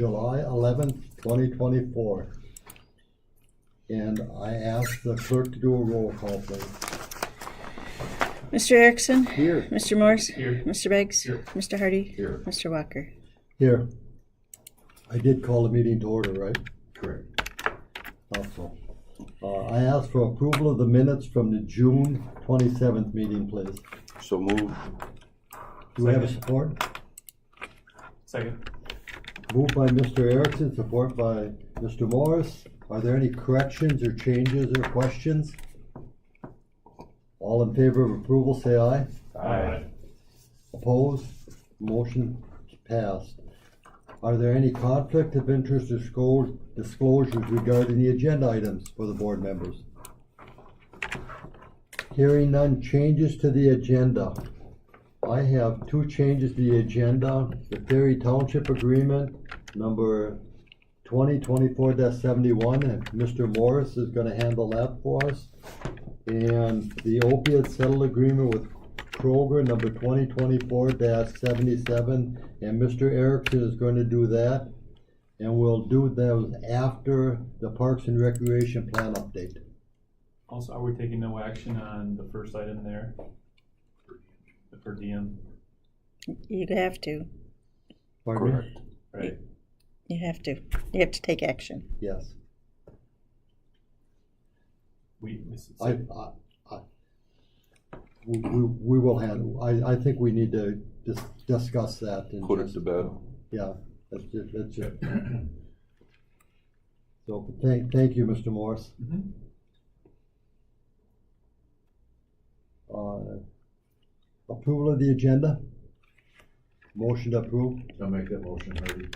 July 11th, 2024. And I ask the clerk to do a roll call, please. Mr. Erickson? Here. Mr. Morse? Here. Mr. Beggs? Here. Mr. Hardy? Here. Mr. Walker? Here. I did call the meeting to order, right? Correct. Also. I ask for approval of the minutes from the June 27th meeting, please. So moved. Do we have a support? Second. Moved by Mr. Erickson, support by Mr. Morris. Are there any corrections or changes or questions? All in favor of approval, say aye. Aye. Opposed? Motion passed. Are there any conflict of interest disclosures regarding the agenda items for the board members? Hearing none, changes to the agenda. I have two changes to the agenda. The Ferry Township Agreement, number 2024-71, and Mr. Morris is gonna handle that for us. And the opiate settle agreement with Kroger, number 2024-77, and Mr. Erickson is going to do that. And we'll do those after the Parks and Recreation Plan update. Also, are we taking no action on the first item there? The per diem, You have to. Pardon me? Correct. right? You have to. You have to take action. Yes. We We will handle, I think we need to discuss that. And Put it to bed. Yeah, that's it. So, thank you, Mr. Morris. Mhm. Approval of the agenda? Motion to approve. I'll make that motion, Hardy.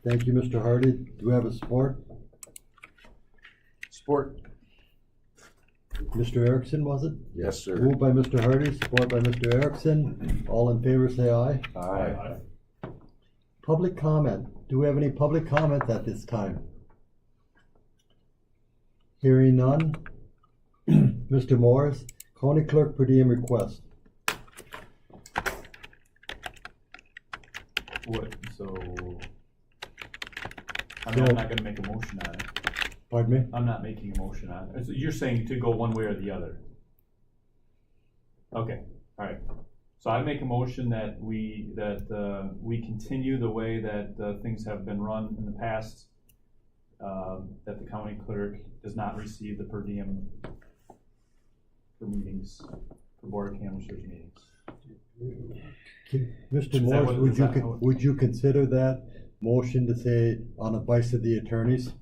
Thank you, Mr. Hardy. Do we have a support? Support. Mr. Erickson, was it? Yes, sir. Moved by Mr. Hardy, support by Mr. Erickson. All in favor, say aye. Aye. Public comment. Do we have any public comment at this time? Hearing none. Mr. Morris, County Clerk per diem request. What, so, I mean, I'm not gonna make a motion on it. Pardon me? I'm not making a motion on it. So you're saying to go one way or the other? Okay, all right. So I make a motion that we continue the way that things have been run in the past, that the county clerk does not receive the per diem for meetings, for Board of Canvassers meetings. Mr. Is that Morris, what- would is that how it- would you consider that motion to say on advice of the attorneys?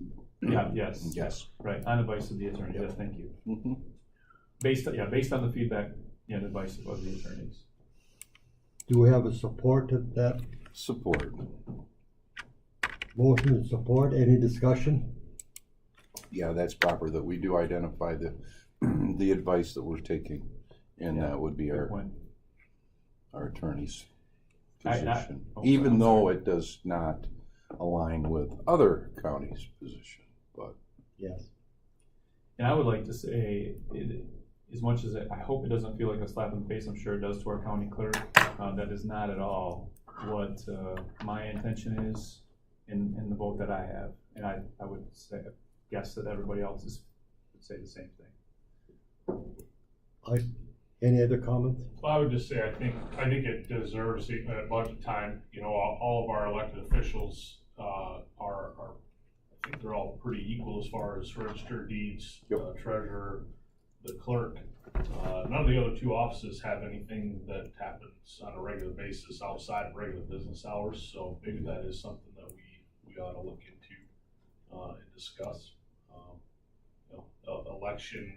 Yeah, yes. Yes. Right, on advice of the attorney, yes, thank you. Mhm. Based on the feedback, and advice of the attorneys. Do we have a support to that Support. motion and support? Any discussion? Yeah, that's proper, that we do identify the, the advice that we're taking, and Yeah, that would be Good point. our attorney's I- position. oh, Even I'm though sorry. it does not align with other counties' position, but Yes. And I would like to say, as much as I hope it doesn't feel like a slap in the face, I'm sure it does to our county clerk, that is not at all what my intention is in the vote that I have. And I would say, guess that everybody else would say the same thing. Any other comments? Well, I would just say, I think it deserves a budget time. You know, all of our elected officials are, I think they're all pretty equal as far as register deeds, Yep. treasurer, the clerk. None of the other two offices have anything that happens on a regular basis outside of regular business hours. So maybe that is something that we ought to look into and discuss. You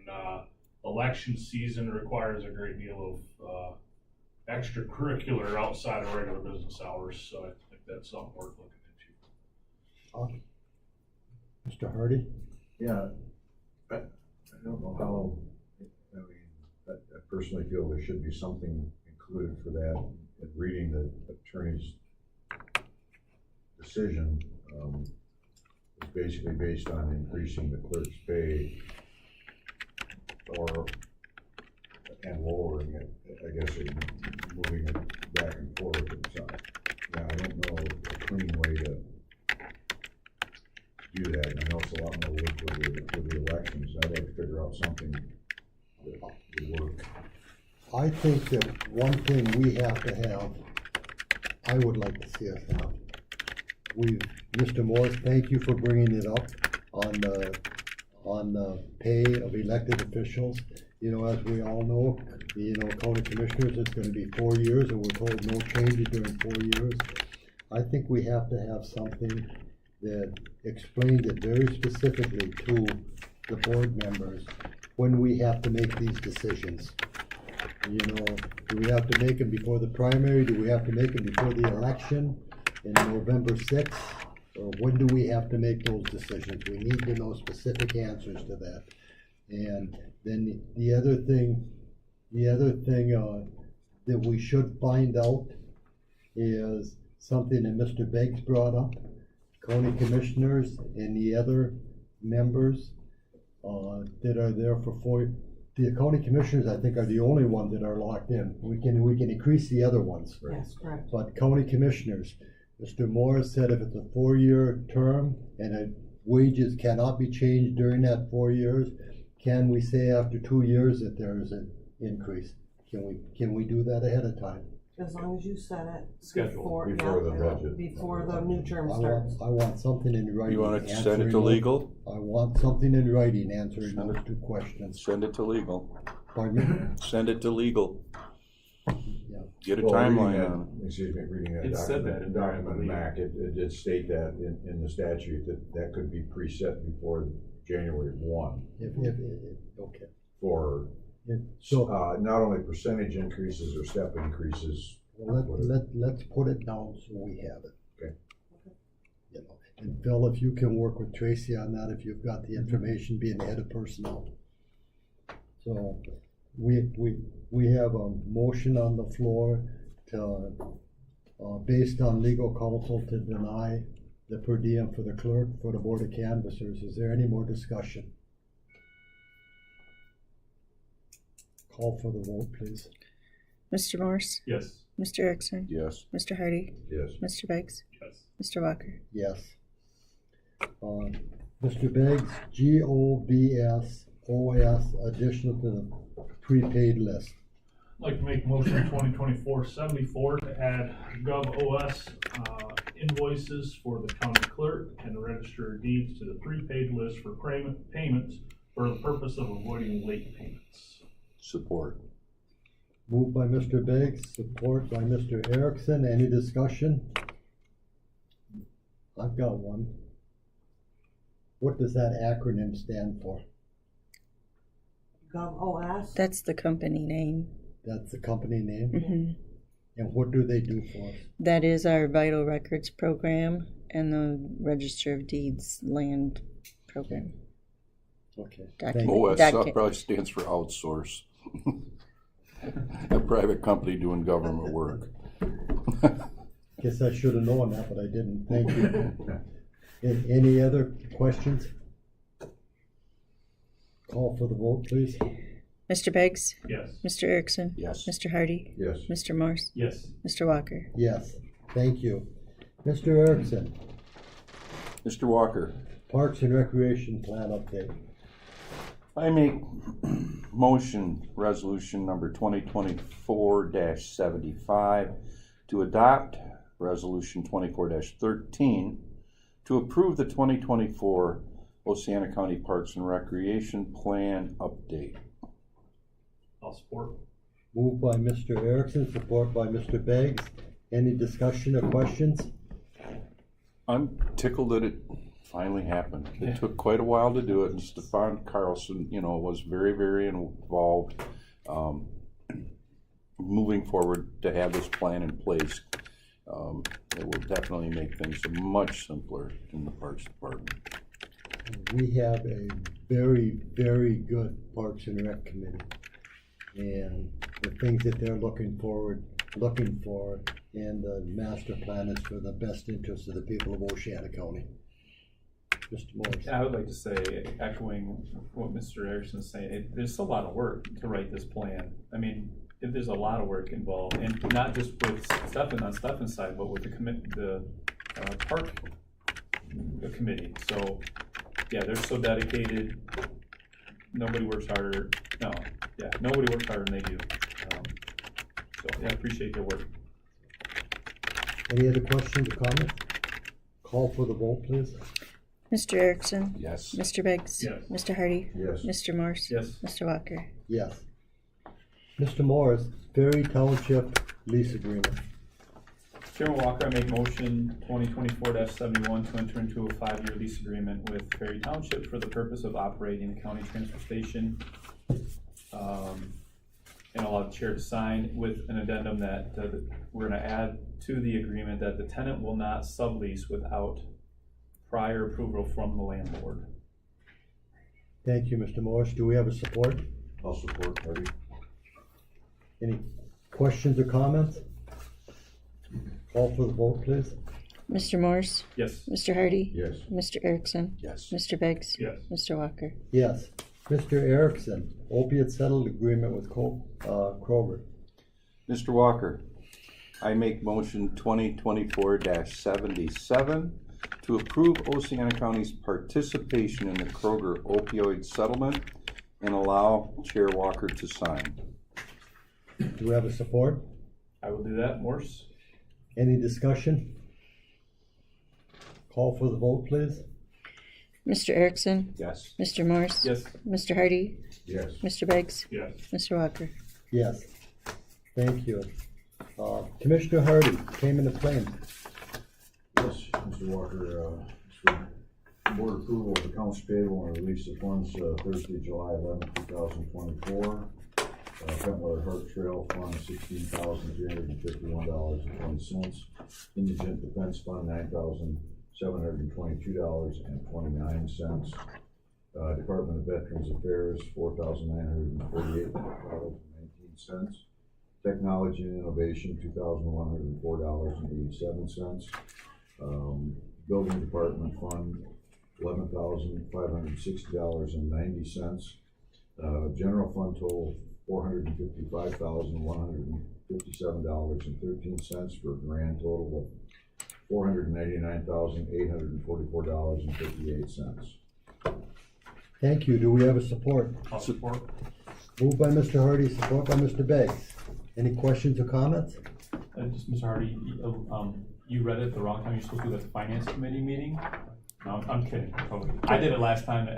know, election season requires a great deal of extracurricular outside of regular business hours, so I think that's something worth looking into. Mr. Hardy? Yeah, I don't know how, I mean, I personally feel there should be something included for that. In reading the attorney's decision, is basically based on increasing the clerk's pay and lowering it, I guess, or moving it back and forth. So, yeah, I don't know a clean way to do that, and I know it's a lot more work with the elections, I'd like to figure out something that would work. I think that one thing we have to have, I would like to see us have. Mr. Morris, thank you for bringing it up on the pay of elected officials. You know, as we all know, county commissioners, it's gonna be 4 years, and we're told no changes during 4 years. I think we have to have something that explains it very specifically to the board members when we have to make these decisions. You know, do we have to make them before the primary? Do we have to make them before the election in November 6th? Or when do we have to make those decisions? We need to know specific answers to that. And then the other thing that we should find out is something that Mr. Beggs brought up. County commissioners and the other members that are there for 4 years. The county commissioners, I think, are the only ones that are locked in. We can increase the other ones. Yes, correct. But county commissioners, Mr. Morris said if it's a 4-year term and wages cannot be changed during that 4 years, can we say after 2 years that there is an increase? Can we do that ahead of time? As long as you set it Schedule. Before the budget. before the new term I starts. want something in writing. You want to send it to answering legal? I want something in writing answering those 2 questions. Send it to legal. Pardon me? Send it to legal. Yeah. Get a Well, timeline on reading that It said that document, in there, I document believe. Mac, it did state that in the statute that could be preset before January 1 Okay. for, So, not only percentage increases or step increases. let's put it down so we have it. Okay. You know, and Phil, if you can work with Tracy on that, if you've got the information, being the head of personnel. So, we have a motion on the floor to, based on legal counsel, to deny the per diem for the clerk for the board of canvassers. Is there any more discussion? Call for the vote, please. Mr. Morse, Yes. Mr. Erickson, Yes. Mr. Hardy, Yes. Mr. Beggs, Yes. Mr. Walker. Yes. Mr. Beggs, GOBS-OS additional to the prepaid list. I'd like to make a motion 2024-74 to add GovOS invoices for the county clerk and the register of deeds to the prepaid list for payments for the purpose of avoiding late payments. Support. Moved by Mr. Beggs, support by Mr. Erickson. Any discussion? I've got one. What does that acronym stand for? GovOS. That's the company name. That's the company name? hmm And what do they do for us? That is our Vital Records program and the Register of Deeds land program. Okay. Document. Thank you. OS probably stands for outsource. A private company doing government work. Guess I should have known that, but I didn't. Thank you. Any other questions? Call for the vote, please. Mr. Beggs, Yes. Mr. Erickson, Yes. Mr. Hardy, Yes. Mr. Morse, Yes. Mr. Walker. Yes, thank you. Mr. Erickson, Mr. Walker, Parks and Recreation Plan update. I make motion resolution number 2024-75 to adopt resolution 24-13 to approve the 2024 Oceana County Parks and Recreation Plan update. I'll support. Moved by Mr. Erickson, support by Mr. Beggs. Any discussion or questions? I'm tickled that it finally happened. It took quite a while to do it, and Stefan Carlson, was very, very involved, moving forward to have this plan in place. It will definitely make things much simpler in the Parks Department. We have a very, very good Parks and Rec committee. And the things that they're looking for, and the master plan is for the best interest of the people of Oceana County. Mr. Morris. I would like to say, echoing what Mr. Erickson is saying, there's a lot of work to write this plan. I mean, there's a lot of work involved, and not just with Stefan on Stefan's side, but with the park a committee, so, yeah, they're so dedicated. Nobody works harder, nobody works harder than they do. So, yeah, I appreciate their work. Any other questions or comments? Call for the vote, please. Mr. Erickson? Yes. Mr. Beggs? Yes. Mr. Hardy? Yes. Mr. Morse? Yes. Mr. Walker? Yes. Mr. Morris, Ferry Township lease agreement. Chairman Walker, I make motion 2024-71 to enter into a 5-year lease agreement with Ferry Township for the purpose of operating the county transfer station. And allow the chair to sign with an addendum that we're gonna add to the agreement that the tenant will not sublease without prior approval from the landlord. Thank you, Mr. Morris. Do we have a support? I'll support Hardy. Any questions or comments? Call for the vote, please. Mr. Morse? Yes. Mr. Hardy? Yes. Mr. Erickson? Yes. Mr. Beggs? Yes. Mr. Walker? Yes. Mr. Erickson, opiate settled agreement with Kroger. Mr. Walker, I make motion 2024-77 to approve Oceana County's participation in the Kroger opioid settlement and allow Chair Walker to sign. Do we have a support? I will do that. Morse? Any discussion? Call for the vote, please. Mr. Erickson? Yes. Mr. Morse? Yes. Mr. Hardy? Yes. Mr. Beggs? Yes. Mr. Walker? Yes. Thank you. Commissioner Hardy, payment of claims. Yes, Mr. Walker, board approval of accounts payable and release of funds, Thursday, July 11th, 2024. Bentler Hart Trail Fund, $16,351.20. Indigent Defense Fund, $9,722.29. Department of Veterans Affairs, $4,948.19. Technology and Innovation, $2,104.87. Building Department Fund, $11,560.90. General Fund total, $455,157.13 for a grand total of $499,844.58. Thank you. Do we have a support? I'll support. Moved by Mr. Hardy, support by Mr. Beggs. Any questions or comments? Just, Mr. Hardy, you read it the wrong time. You're supposed to do the finance committee meeting. No, I'm kidding. Totally. I did it last time.